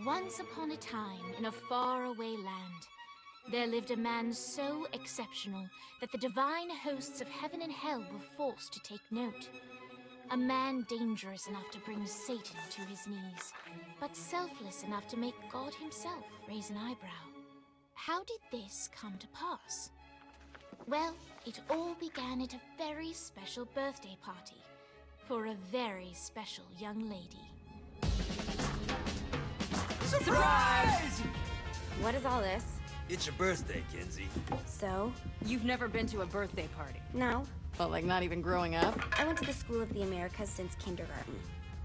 Once upon a time, in a faraway land, there lived a man so exceptional that the divine hosts of heaven and hell were forced to take note. A man dangerous enough to bring Satan to his knees, but selfless enough to make God himself raise an eyebrow. How did this come to pass? Well, it all began at a very special birthday party for a very special young lady. Surprise! What is all this? It's your birthday, Kinsey. So? You've never been to a birthday party? No. Well, like not even growing up? I went to the School of the Americas since kindergarten.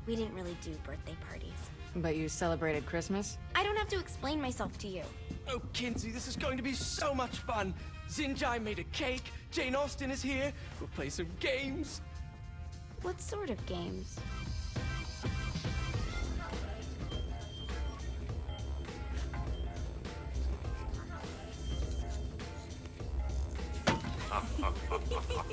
We didn't really do birthday parties. But you celebrated Christmas? I don't have to explain myself to you. Oh, Kinsey, this is going to be so much fun. Xinjai made a cake, Jane Austen is here, we'll play some games. What sort of games?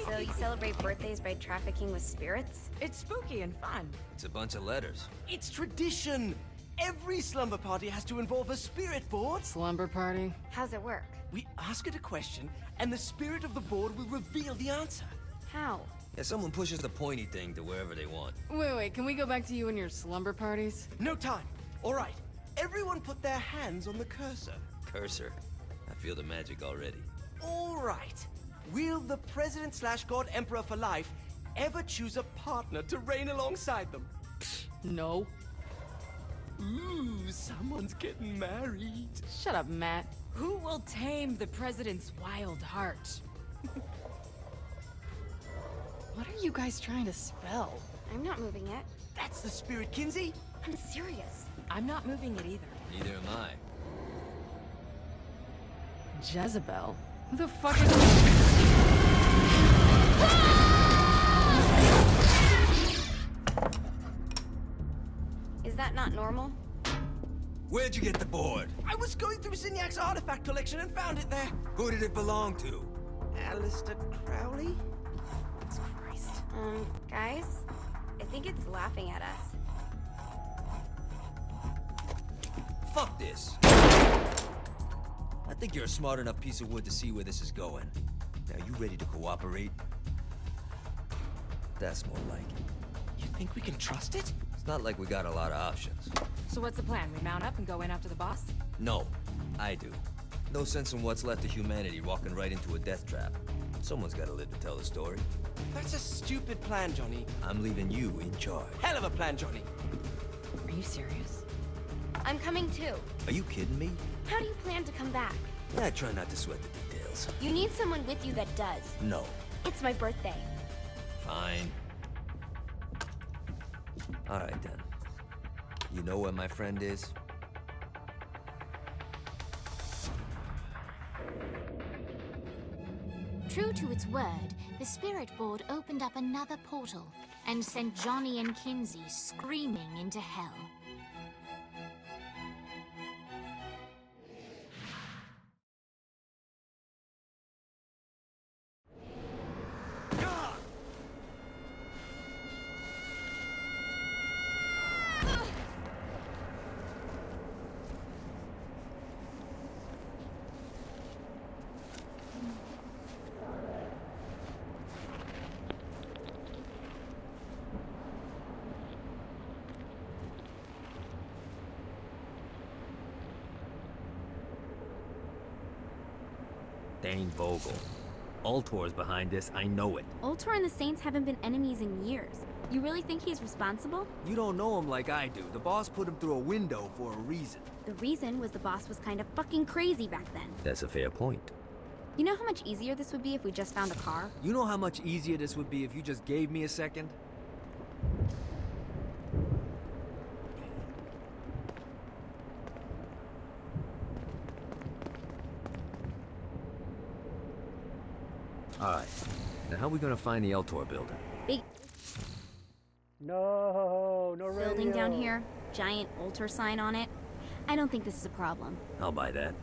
So you celebrate birthdays by trafficking with spirits? It's spooky and fun. It's a bunch of letters. It's tradition. Every slumber party has to involve a spirit board. Slumber party? How's it work? We ask it a question, and the spirit of the board will reveal the answer. How? Yeah, someone pushes the pointy thing to wherever they want. Wait, can we go back to you and your slumber parties? No time. All right. Everyone put their hands on the cursor. Cursor. I feel the magic already. All right. Will the President/God Emperor for life ever choose a partner to reign alongside them? No. Ooh, someone's getting married. Shut up, Matt. Who will tame the president's wild heart? What are you guys trying to spell? I'm not moving it. That's the spirit, Kinsey. I'm serious. I'm not moving it either. Neither am I. Jezebel? Who the fuck is... Is that not normal? Where'd you get the board? I was going through Signac's artifact collection and found it there. Who did it belong to? Aleister Crowley? Christ. Guys? I think it's laughing at us. Fuck this. I think you're a smart enough piece of wood to see where this is going. Now, you ready to cooperate? That's more like it. You think we can trust it? It's not like we got a lot of options. So what's the plan? We mount up and go in after the boss? No, I do. No sense in what's left of humanity walking right into a death trap. Someone's gotta live to tell the story. That's a stupid plan, Johnny. I'm leaving you in charge. Hell of a plan, Johnny. Are you serious? I'm coming too. Are you kidding me? How do you plan to come back? Yeah, I try not to sweat the details. You need someone with you that does. No. It's my birthday. Fine. Alright then. You know where my friend is? True to its word, the spirit board opened up another portal and sent Johnny and Kinsey screaming into hell. Dane Vogel. Ultor's behind this, I know it. Ultor and the Saints haven't been enemies in years. You really think he's responsible? You don't know him like I do. The boss put him through a window for a reason. The reason was the boss was kind of fucking crazy back then. That's a fair point. You know how much easier this would be if we just found a car? You know how much easier this would be if you just gave me a second? Alright. Now how are we gonna find the Eltor building? Big No radio. building down here, giant Ultor sign on it. I don't think this is a problem. I'll buy that.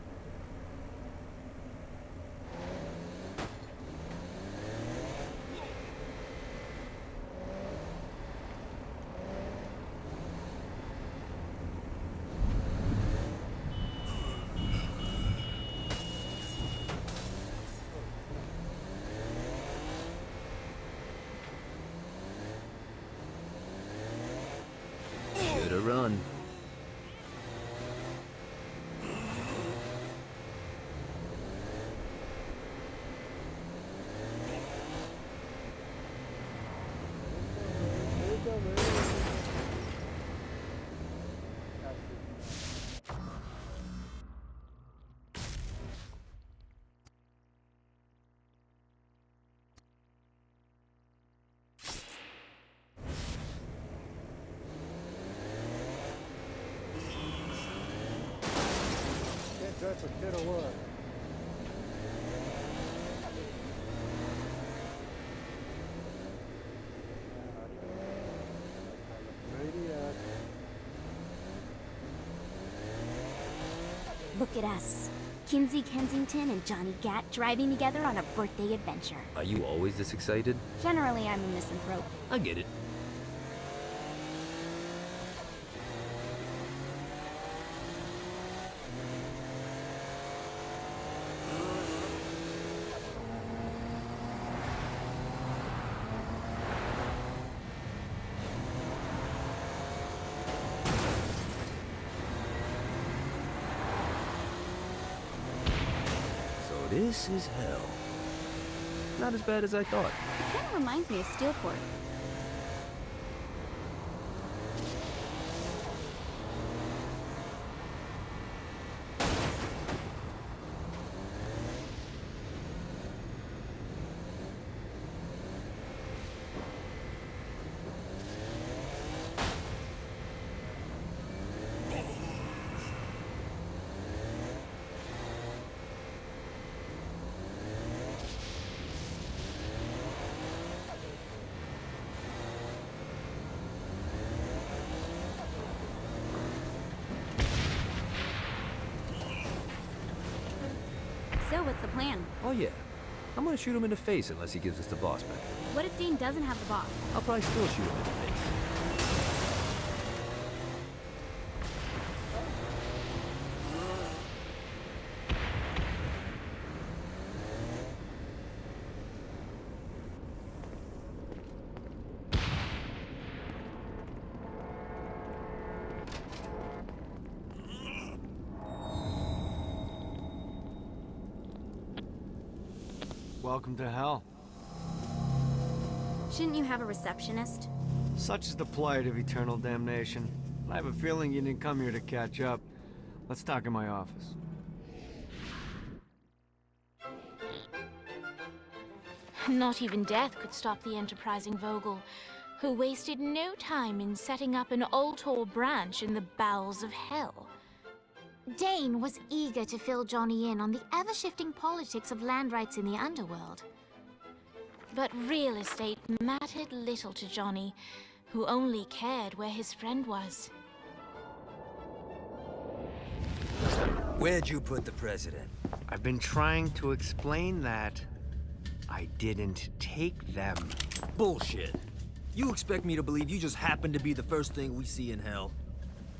type of kid or what? Look at us. Kinsey Kensington and Johnny Gat driving together on a birthday adventure. Are you always this excited? Generally, I'm a misanthrope. I get it. This is hell. Not as bad as I thought. It kind of reminds me of Steelport. So, what's the plan? Oh yeah. I'm gonna shoot him in the face unless he gives us the boss back. What if Dane doesn't have the boss? I'll probably still shoot him in the face. Welcome to hell. Shouldn't you have a receptionist? Such is the plight of eternal damnation. I have a feeling you didn't come here to catch up. Let's talk in my office. Not even death could stop the enterprising Vogel, who wasted no time in setting up an Ultor branch in the bowels of hell. Dane was eager to fill Johnny in on the ever-shifting politics of land rights in the underworld. But real estate mattered little to Johnny, who only cared where his friend was. Where'd you put the president? I've been trying to explain that. I didn't take them. Bullshit. You expect me to believe you just happened to be the first thing we see in hell?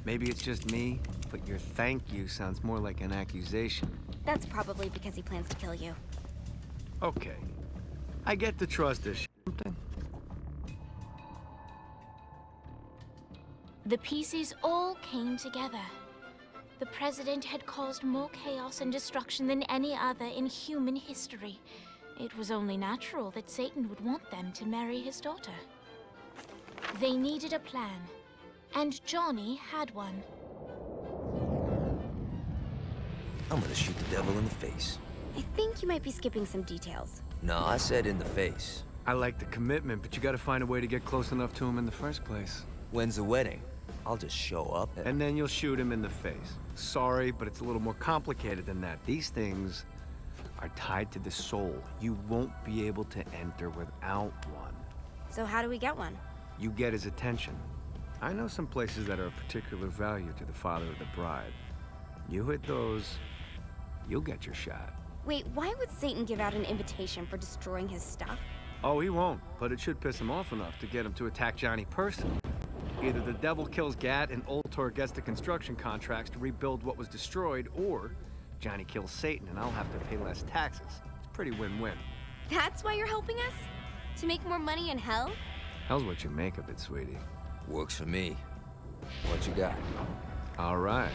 Maybe it's just me, but your thank you sounds more like an accusation. That's probably because he plans to kill you. Okay. I get the trust issue. The pieces all came together. The president had caused more chaos and destruction than any other in human history. It was only natural that Satan would want them to marry his daughter. They needed a plan, and Johnny had one. I'm gonna shoot the devil in the face. I think you might be skipping some details. No, I said in the face. I like the commitment, but you gotta find a way to get close enough to him in the first place. When's the wedding? I'll just show up and then you'll shoot him in the face. Sorry, but it's a little more complicated than that. These things are tied to the soul. You won't be able to enter without one. So how do we get one? You get his attention. I know some places that are of particular value to the father of the bride. You hit those, you'll get your shot. Wait, why would Satan give out an invitation for destroying his stuff? Oh, he won't, but it should piss him off enough to get him to attack Johnny personally. Either the devil kills Gat and Ultor gets the construction contracts to rebuild what was destroyed, or Johnny kills Satan and I'll have to pay less taxes. It's pretty win-win. That's why you're helping us? To make more money in hell? Hell's what you make of it, sweetie. Works for me. What you got? All right.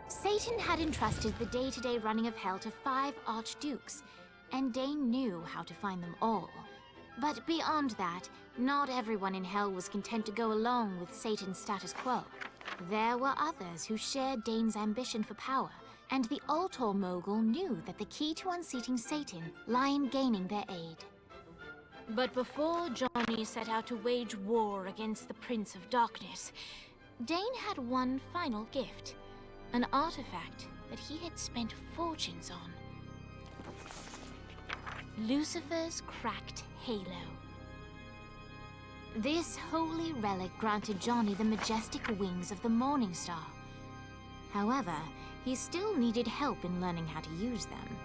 Satan had entrusted the day-to-day running of hell to 5 archdukes, and Dane knew how to find them all. But beyond that, not everyone in hell was content to go along with Satan's status quo. There were others who shared Dane's ambition for power, and the Ultor mogul knew that the key to unseating Satan lay in gaining their aid. But before Johnny set out to wage war against the Prince of Darkness, Dane had one final gift, an artifact that he had spent fortunes on. Lucifer's cracked halo. This holy relic granted Johnny the majestic wings of the Morning Star. However, he still needed help in learning how to use them.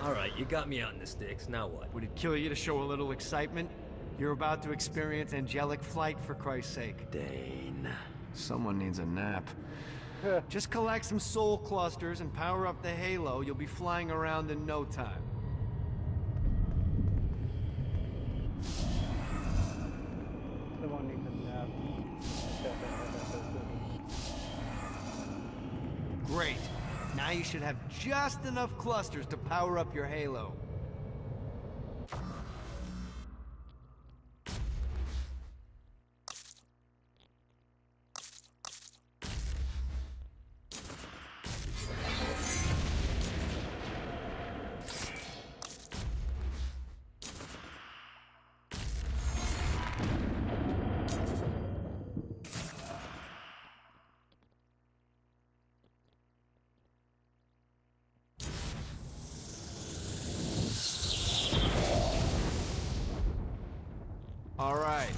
Alright, you got me out in the sticks, now what? Would it kill you to show a little excitement? You're about to experience angelic flight, for Christ's sake. Dane. Someone needs a nap. Just collect some soul clusters and power up the halo. You'll be flying around in no time. Someone needs a nap. Great. Now you should have just enough clusters to power up your halo. Alright,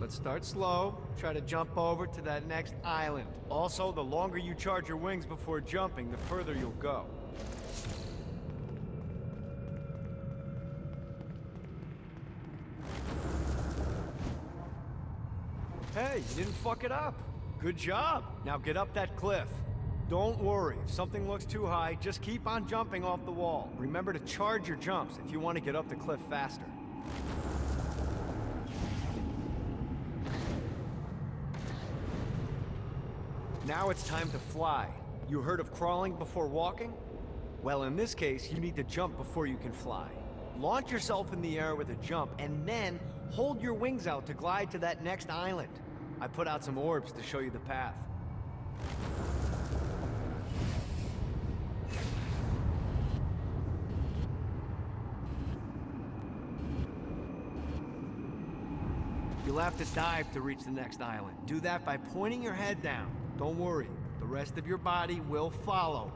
let's start slow. Try to jump over to that next island. Also, the longer you charge your wings before jumping, the further you'll go. Hey, you didn't fuck it up. Good job. Now get up that cliff. Don't worry, if something looks too high, just keep on jumping off the wall. Remember to charge your jumps if you want to get up the cliff faster. Now it's time to fly. You heard of crawling before walking? Well, in this case, you need to jump before you can fly. Launch yourself in the air with a jump, and then hold your wings out to glide to that next island. I put out some orbs to show you the path. You'll have to dive to reach the next island. Do that by pointing your head down. Don't worry, the rest of your body will follow.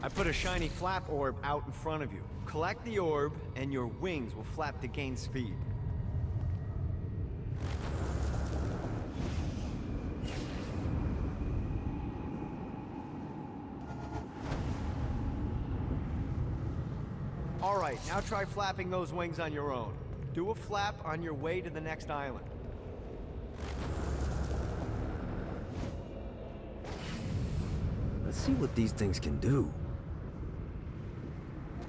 I put a shiny flap orb out in front of you. Collect the orb, and your wings will flap to gain speed. Alright, now try flapping those wings on your own. Do a flap on your way to the next island. Let's see what these things can do.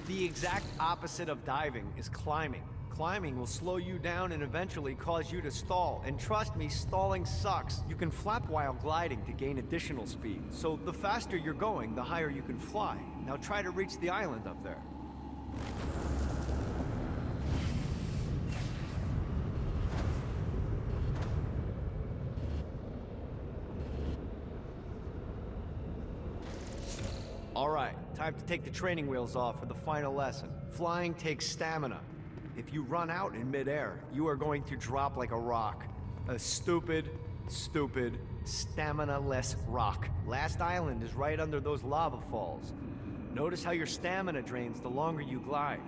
The exact opposite of diving is climbing. Climbing will slow you down and eventually cause you to stall. And trust me, stalling sucks. You can flap while gliding to gain additional speed. So the faster you're going, the higher you can fly. Now try to reach the island up there. Alright, time to take the training wheels off for the final lesson. Flying takes stamina. If you run out in midair, you are going to drop like a rock. A stupid, stamina-less rock. Last island is right under those lava falls. Notice how your stamina drains the longer you glide.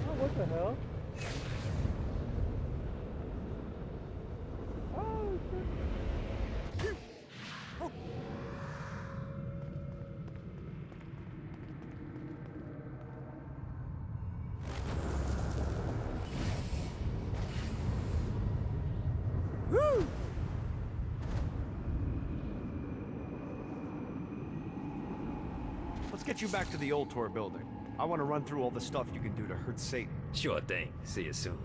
Oh, what the hell? Oh, shit. Woo! Let's get you back to the Ultor building. I want to run through all the stuff you can do to hurt Satan. Sure thing. See you soon.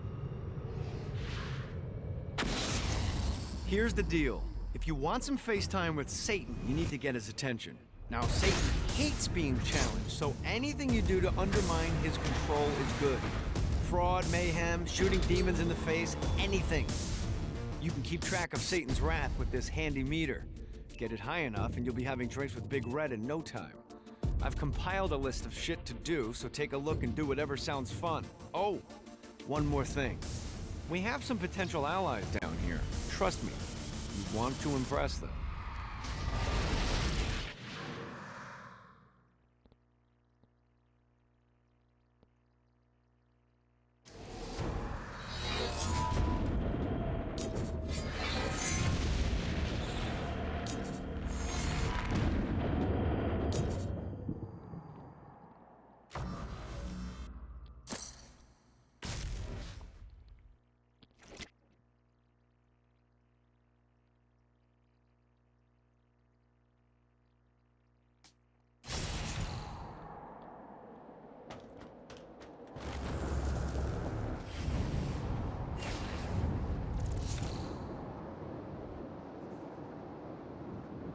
Here's the deal. If you want some FaceTime with Satan, you need to get his attention. Now, Satan hates being challenged, so anything you do to undermine his control is good. Fraud, mayhem, shooting demons in the face, anything. You can keep track of Satan's wrath with this handy meter. Get it high enough and you'll be having drinks with Big Red in no time. I've compiled a list of shit to do, so take a look and do whatever sounds fun. Oh, one more thing. We have some potential allies down here. Trust me, you want to impress them.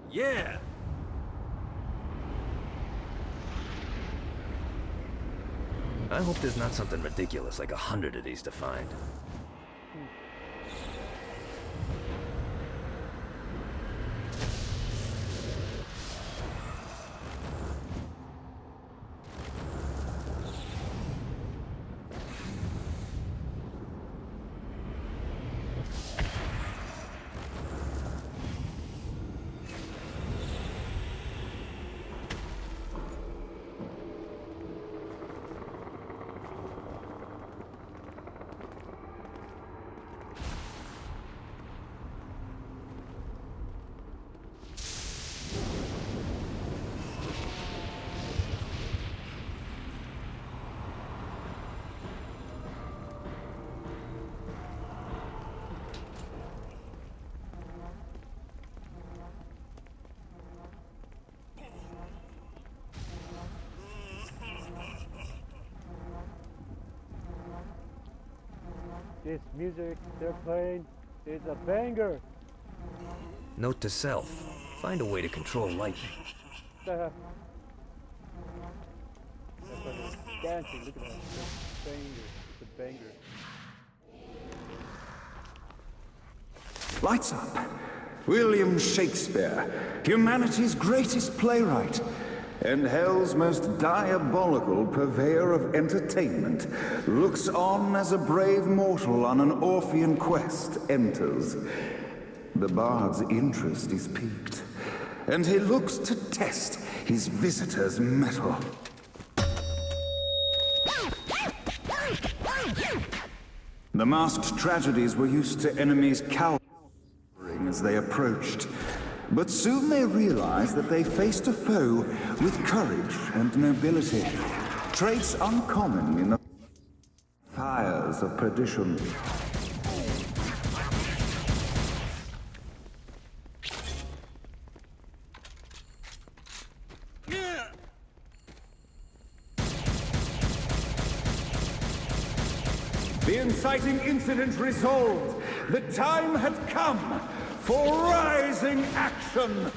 Yeah! I hope there's not something ridiculous like 100 of these to find. This music they're playing is a banger. Note to self. Find a way to control lightning. That's why they're dancing. Look at that. It's a banger. It's a banger. Lights up. William Shakespeare, humanity's greatest playwright, and hell's most diabolical purveyor of entertainment, looks on as a brave mortal on an Orphean quest enters. The bard's interest is piqued, and he looks to test his visitor's mettle. The masked tragedies were used to enemies cowering as they approached. But soon they realized that they faced a foe with courage and nobility, traits uncommon in the fires of perdition. The inciting incident resolved. The time had come for rising action!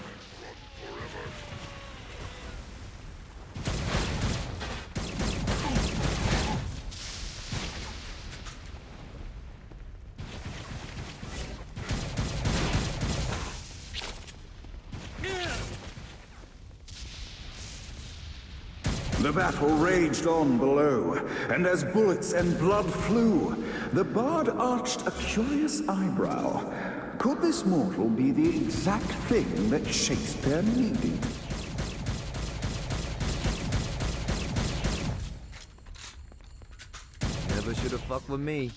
The battle raged on below, and as bullets and blood flew, the bard arched a curious eyebrow. Could this mortal be the exact thing that Shakespeare needed? Never should have fucked with me.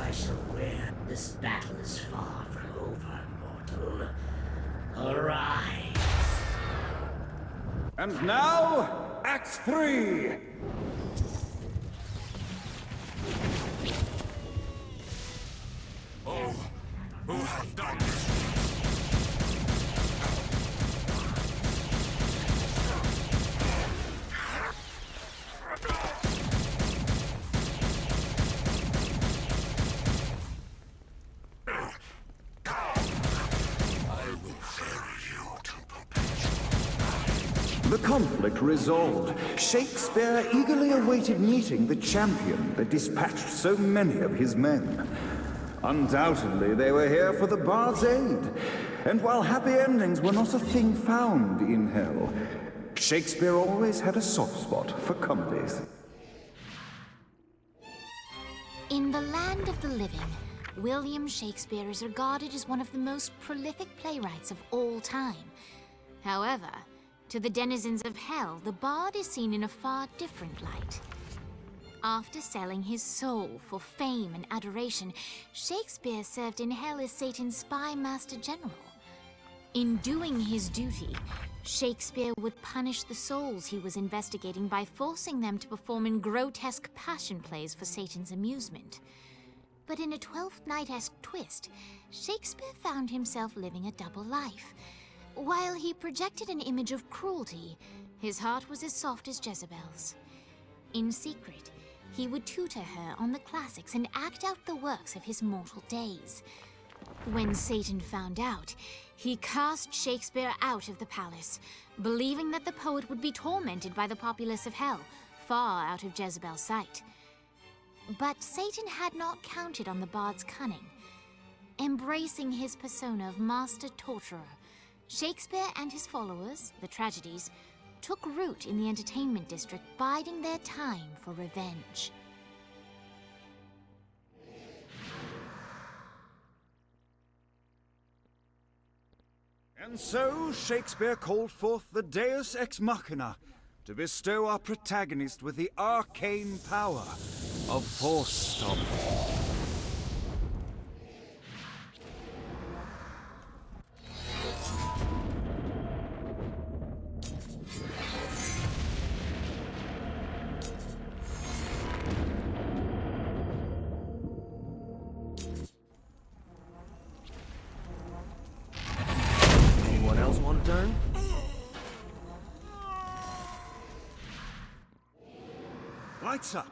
I shall win. This battle is far from over, mortal. Arise. And now, Act 3! Oh, who hath done this? The conflict resolved, Shakespeare eagerly awaited meeting the champion that dispatched so many of his men. Undoubtedly, they were here for the Bard's aid, and while happy endings were not a thing found in Hell, Shakespeare always had a soft spot for comedies. In the land of the living, William Shakespeare is regarded as one of the most prolific playwrights of all time. However, to the denizens of Hell, the Bard is seen in a far different light. After selling his soul for fame and adoration, Shakespeare served in Hell as Satan's spy master general. In doing his duty, Shakespeare would punish the souls he was investigating by forcing them to perform in grotesque passion plays for Satan's amusement. But in a Twelfth Night-esque twist, Shakespeare found himself living a double life. While he projected an image of cruelty, his heart was as soft as Jezebel's. In secret, he would tutor her on the classics and act out the works of his mortal days. When Satan found out, he cast Shakespeare out of the palace, believing that the poet would be tormented by the populace of Hell, far out of Jezebel's sight. But Satan had not counted on the Bard's cunning. Embracing his persona of master torturer, Shakespeare and his followers, the tragedies, took root in the entertainment district, biding their time for revenge. And so Shakespeare called forth the Deus Ex Machina to bestow our protagonist with the arcane power of Force Stomp. Anyone else want a turn? Lights up.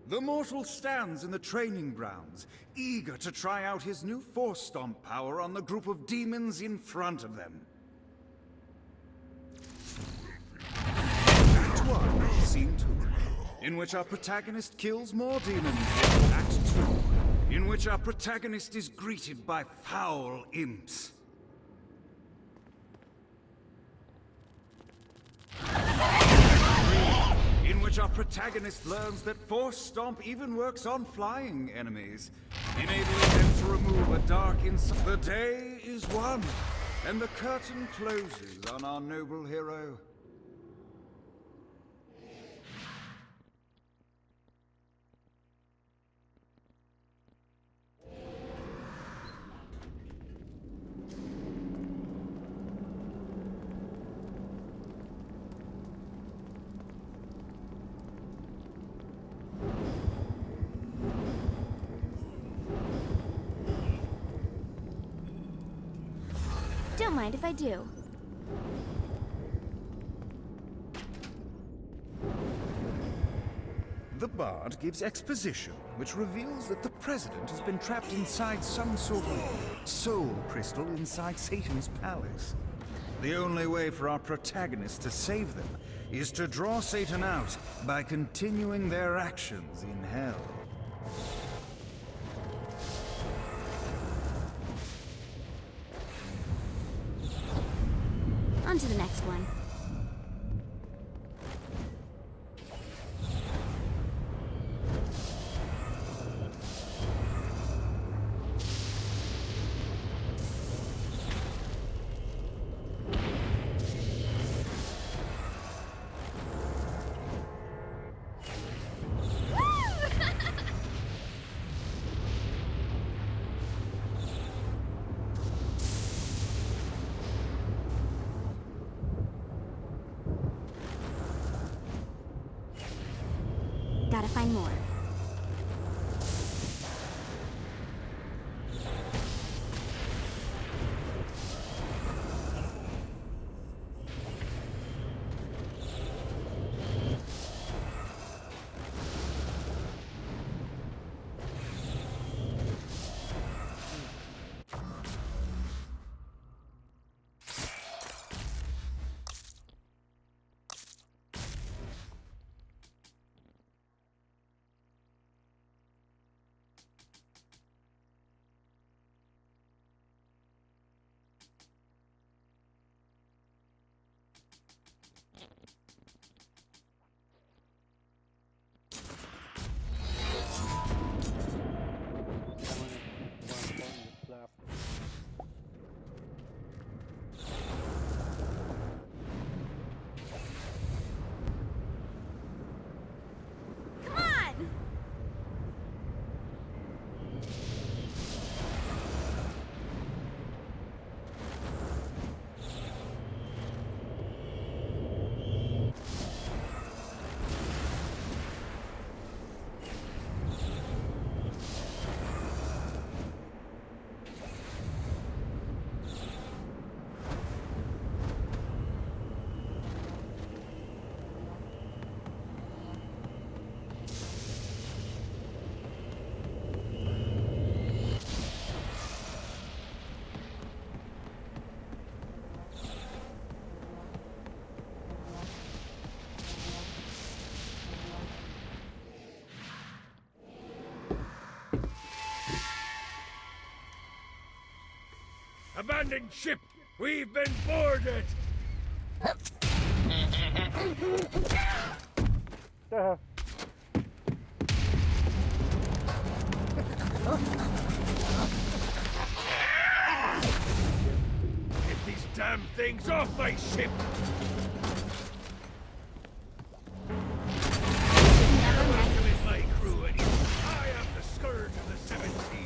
The mortal stands in the training grounds, eager to try out his new Force Stomp power on the group of demons in front of them. Act 1, Scene 2, in which our protagonist kills more demons. Act 2, in which our protagonist is greeted by foul imps. In which our protagonist learns that Force Stomp even works on flying enemies, enabling them to remove a dark inside. The day is won, and the curtain closes on our noble hero. Don't mind if I do. The Bard gives exposition, which reveals that the President has been trapped inside some sort of soul crystal inside Satan's palace. The only way for our protagonist to save them is to draw Satan out by continuing their actions in Hell. On to the next one. Gotta find more. abandoned ship! We've been boarded! Get these damn things off my ship! With my crew anymore. I am the scourge of the seven seas.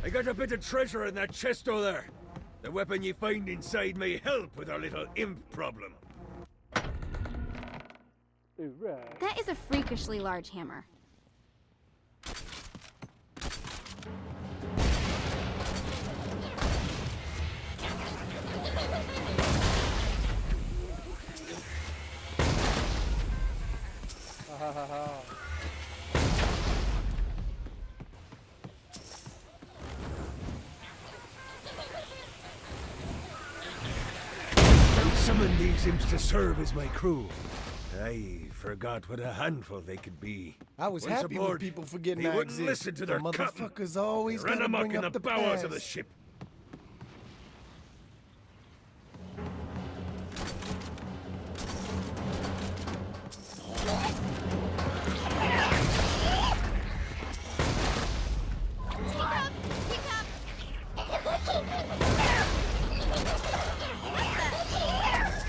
I got a bit of treasure in that chest over there. The weapon you find inside may help with our little imp problem. That is a freakishly large hammer. I summoned these imps to serve as my crew. I forgot what a handful they could be. I was Once happy aboard, when people forgetting they I wouldn't exist. listen to their The captain. motherfuckers always They ran gotta amok bring in up the the bowels of the past. ship.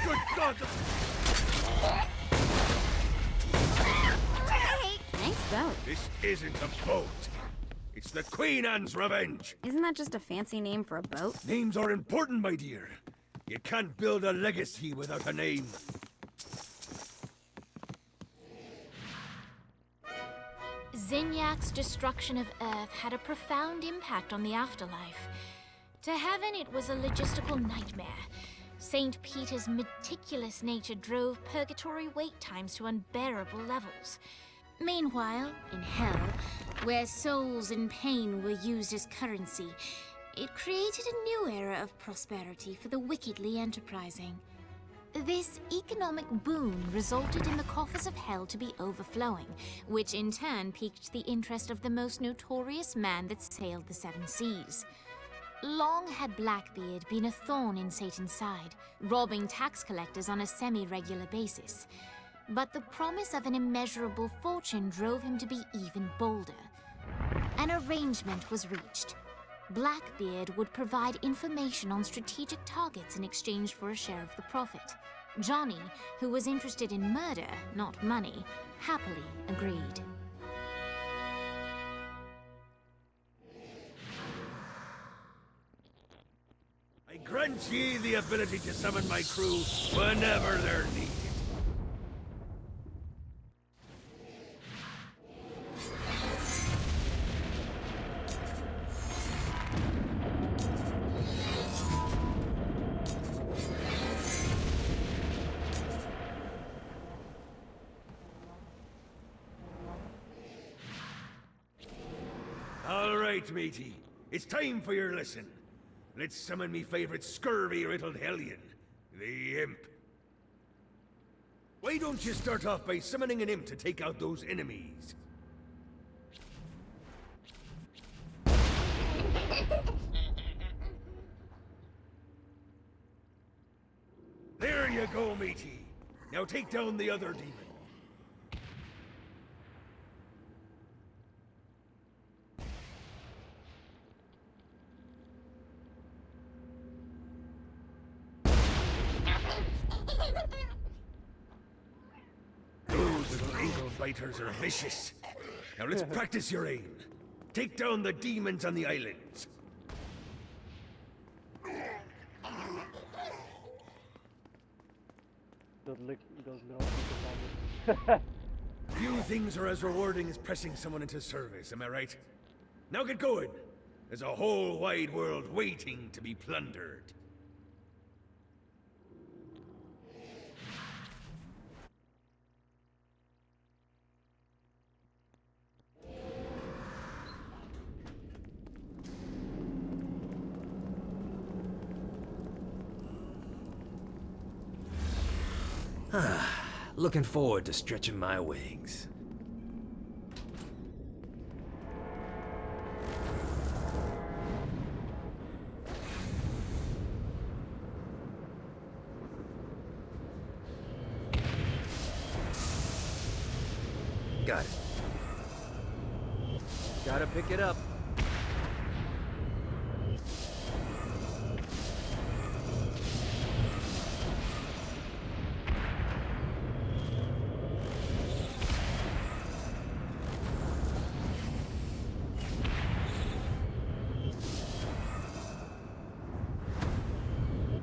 Good God! Nice boat. This isn't a boat. It's the Queen Anne's Revenge. Isn't that just a fancy name for a boat? Names are important, my dear. You can't build a legacy without a name. Zinyak's destruction of Earth had a profound impact on the afterlife. To heaven, it was a logistical nightmare. St. Peter's meticulous nature drove purgatory wait times to unbearable levels. Meanwhile, in hell, where souls in pain were used as currency, it created a new era of prosperity for the wickedly enterprising. This economic boon resulted in the coffers of hell to be overflowing, which in turn piqued the interest of the most notorious man that sailed the seven seas. Long had Blackbeard been a thorn in Satan's side, robbing tax collectors on a semi-regular basis. But the promise of an immeasurable fortune drove him to be even bolder. An arrangement was reached. Blackbeard would provide information on strategic targets in exchange for a share of the profit. Johnny, who was interested in murder, not money, happily agreed. I grant ye the ability to summon my crew whenever they're needed. All right, matey. It's time for your lesson. Let's summon me favorite scurvy-riddled hellion, the Imp. Why don't you start off by summoning an imp to take out those enemies? There you go, matey. Now take down the other demon. Those little ankle biters are vicious. Now let's practice your aim. Take down the demons on the islands. Those little people. Few things are as rewarding as pressing someone into service, am I right? Now get going. There's a whole wide world waiting to be plundered. Looking forward to stretching my wings. Got it. Gotta pick it up.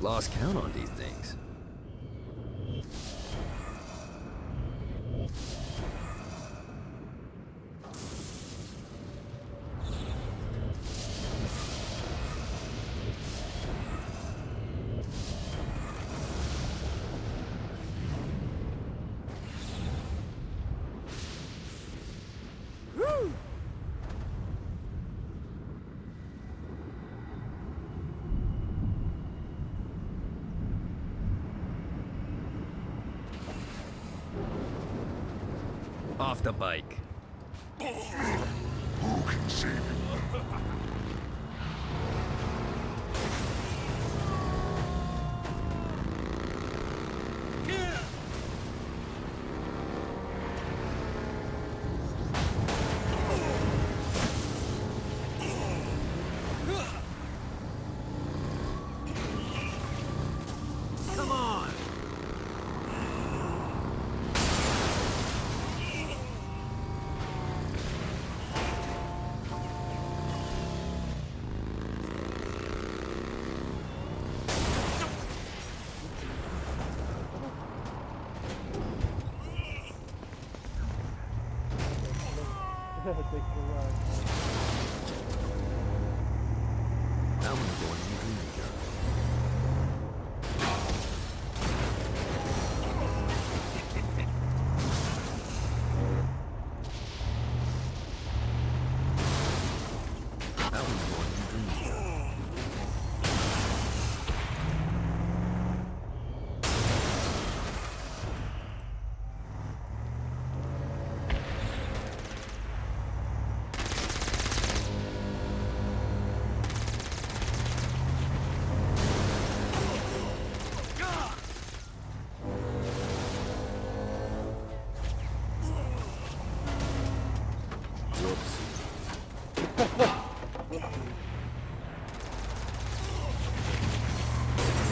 Lost count on these things. Off the bike. Who can save you? Come on! I'm gonna go in the green jar.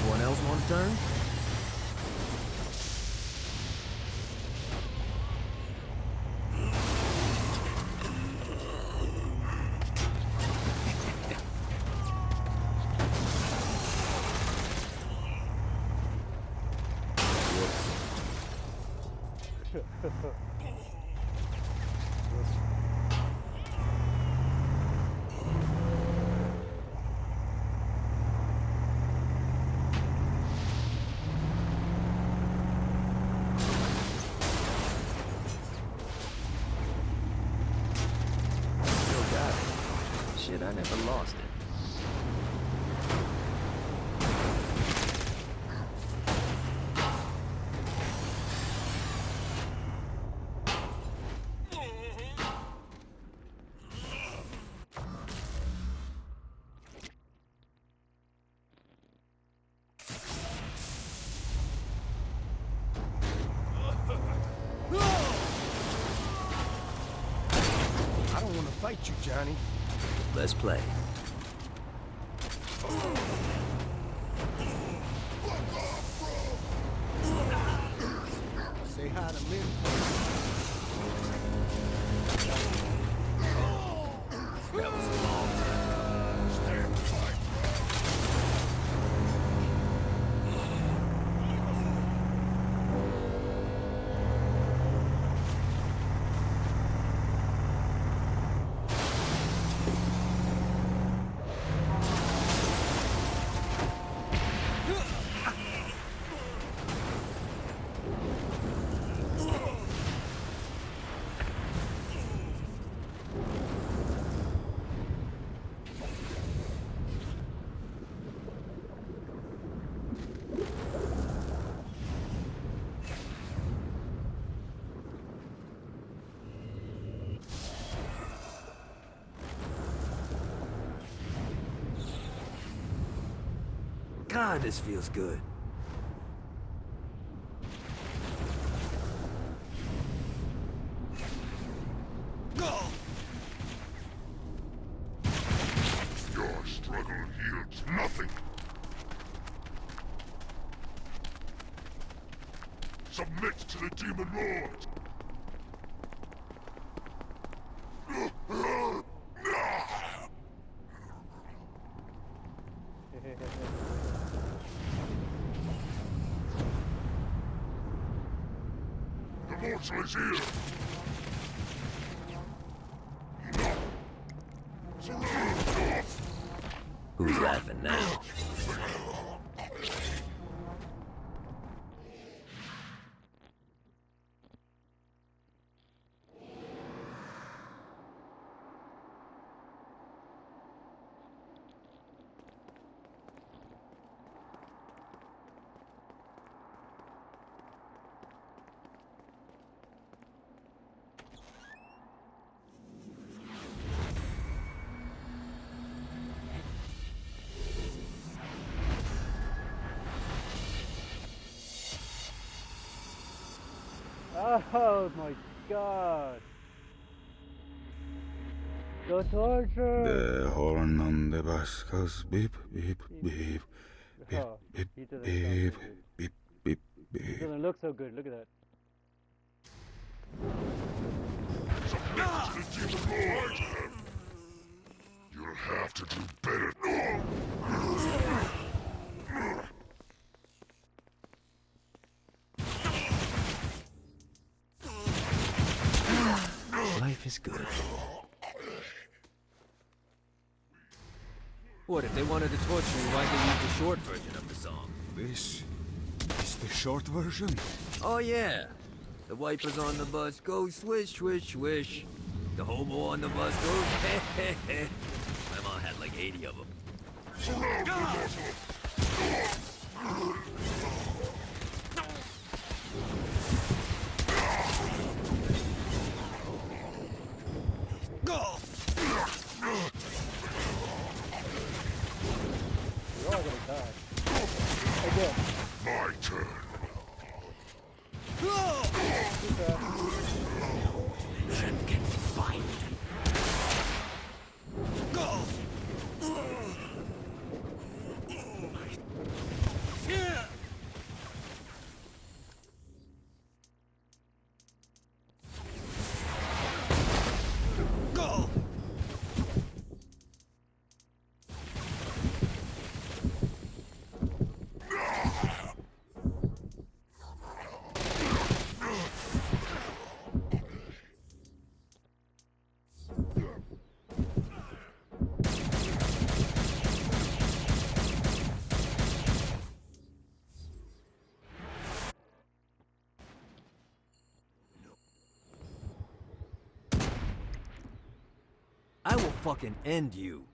Anyone else want to turn? Shit, I never lost it. I don't want to fight you, Johnny. Let's play. Say hi to me. That was a long time. Stand tight. God, this feels good. Your struggle yields nothing. Submit to the Demon Lord. The mortal is here. Who's laughing now? Oh my god. The torture! The horn on the bus goes beep, beep, beep. Beep, Oh, beep, he doesn't beep, sound good. beep, beep, It beep. doesn't look so good, look at that. Submit to the Demon Lord. You'll have to do better. Life is good. What, if they wanted to torture you, why'd they use the short version of the song? This is the short version. Oh yeah. The wipers on the bus go swish, swish, swish. The hobo on the bus goes heh, heh, heh. My mom had like 80 of them. Surround the mortal. You're all gonna die. Again. My turn. None can bind. I will fucking end you.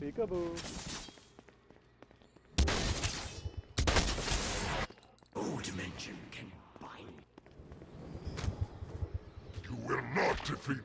Peekaboo. No dimension can bind. You will not defeat me.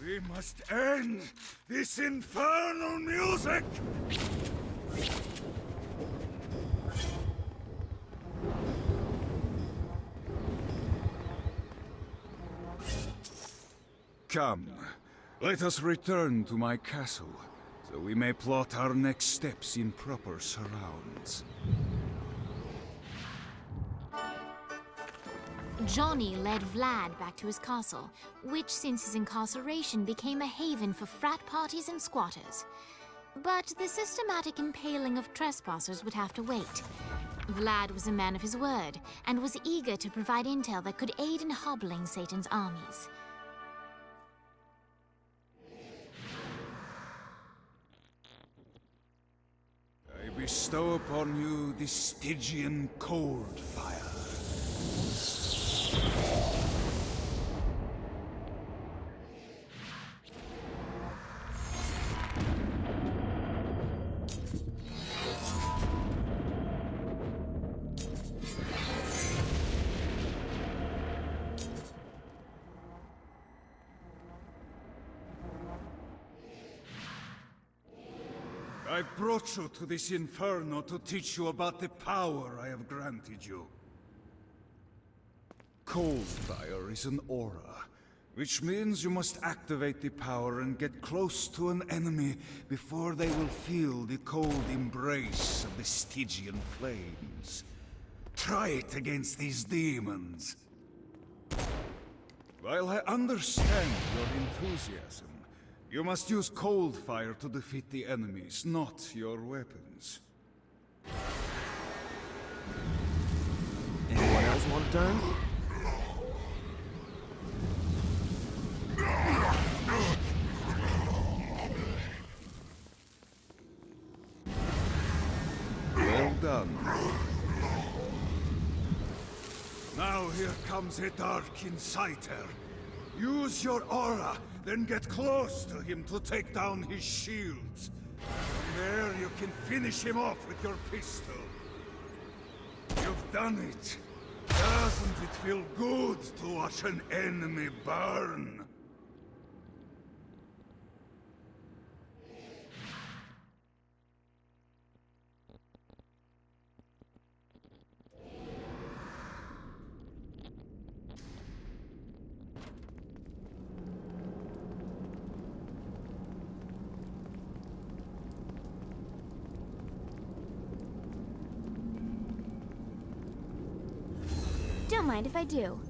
We must end this infernal music! Come, let us return to my castle, so we may plot our next steps in proper surrounds. Johnny led Vlad back to his castle, which since his incarceration became a haven for frat parties and squatters. But the systematic impaling of trespassers would have to wait. Vlad was a man of his word, and was eager to provide intel that could aid in hobbling Satan's armies. bestow upon you the Stygian cold fire. I brought you to this inferno to teach you about the power I have granted you. Cold fire is an aura, which means you must activate the power and get close to an enemy before they will feel the cold embrace of the Stygian flames. Try it against these demons. While I understand your enthusiasm, you must use cold fire to defeat the enemies, not your weapons. Anyone else want a turn? Well done. Now here comes a Dark Inciter. Use your aura, then get close to him to take down his shields. From there you can finish him off with your pistol. You've done it. Doesn't it feel good to watch an enemy burn? Don't mind if I do.